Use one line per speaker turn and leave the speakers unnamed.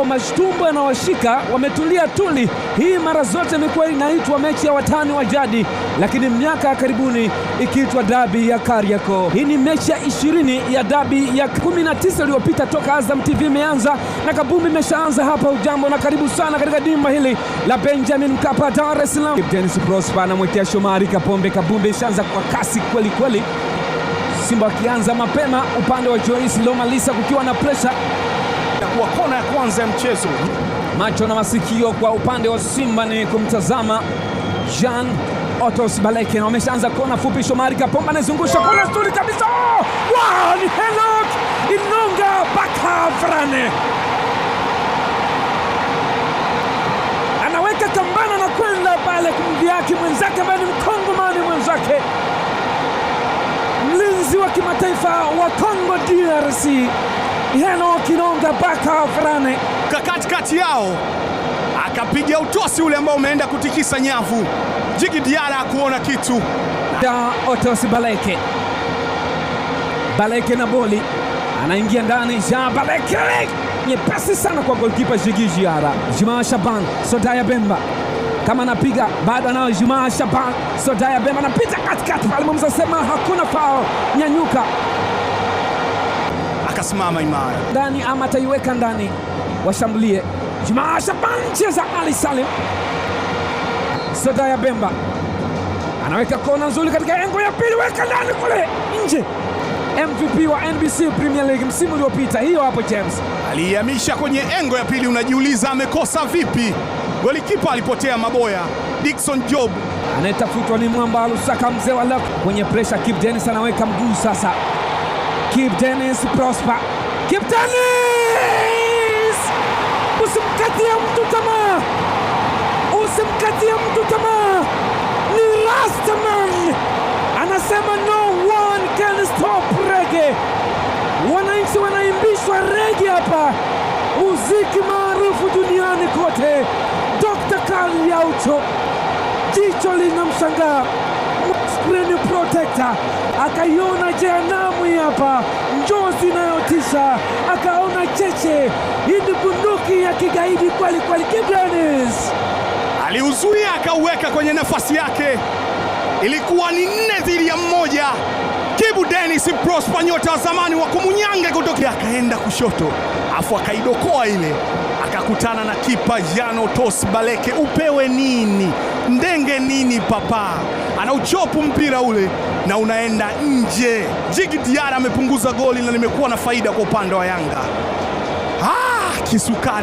Mashtumbo yanawashika, wametulia tuli. Hii mara zote imekuwa inaitwa mechi ya watani wa jadi, lakini miaka ya karibuni ikiitwa dabi ya Kariakoo. Hii ni mechi ya 20 ya dabi ya 19 iliyopita toka Azam TV imeanza, na kabumbi imeshaanza hapa. Ujambo na karibu sana katika dimba hili la Benjamin Mkapa, Dar es Salaam. Dennis Prosper anamwekea Shomari Kapombe. Kabumbi ishaanza kwa kasi kweli kweli, Simba akianza mapema upande wa Joyce Lomalisa kukiwa na pressure
kwa kona ya kwanza ya mchezo.
Macho na masikio kwa upande wa Simba ni kumtazama Jean Otos Baleke, na wameshaanza kona fupi. Shomari Kapombe anazungusha kona nzuri kabisa. Wow, ni Henok Inonga Bakavrane anaweka kambana na kwenda pale kumdhihaki mwenzake ambaye ni Mkongomani mwenzake, mlinzi wa kimataifa wa Kongo DRC, Henok Inonga Bakavrane
katikati yao akapiga utosi ule ambao umeenda kutikisa nyavu. Djigui Diarra kuona kitu.
Otos Baleke, Baleke na boli anaingia ndani. Jean Baleke nyepesi sana kwa goalkeeper Djigui Diarra. Jumaa Shaban Sodaya Bemba kama anapiga bado anao. Jumaa Shaban Sodaya Bemba anapita katikati pale, mwamuzi sema hakuna foul. Nyanyuka
akasimama imara
ndani, ama ataiweka ndani, washambulie. Jumaa Shaban cheza Ali Salim. Sodaya Bemba anaweka kona nzuri katika engo ya pili, weka ndani kule nje. MVP wa NBC Premier League msimu uliopita, hiyo hapo James
alihamisha kwenye engo ya pili. Unajiuliza amekosa vipi? Golikipa alipotea maboya. Dickson Job
anayetafutwa ni Mwamba Lusaka, mzee wa lako kwenye pressure. Kip Dennis anaweka mguu sasa. Kip Dennis Prosper, Kip Dennis, usimkatie mtu tamaa, usimkatie mtu tamaa. Ni Rastaman anasema no one can stop reggae. Wananchi wanaimbishwa reggae hapa, muziki maarufu duniani kote. Dr. Karl Yaucho, jicho linamshangaa. Screen protector akaiona jehanamu hapa, njozi inayotisha, akaona cheche. Hii ni bunduki ya kigaidi kweli kweli. Kip Dennis
aliuzuia akauweka kwenye nafasi yake, ilikuwa ni 4-1. Kip Dennis Prosper, nyota wa zamani wa Kumunyange kutokea, akaenda kushoto afu akaidokoa ile, akakutana na kipa Jean Otos Baleke. Upewe nini ndenge nini papa, anauchopu mpira ule na unaenda nje. Djigui Diarra amepunguza goli na limekuwa na faida kwa upande wa Yanga. Kisukari.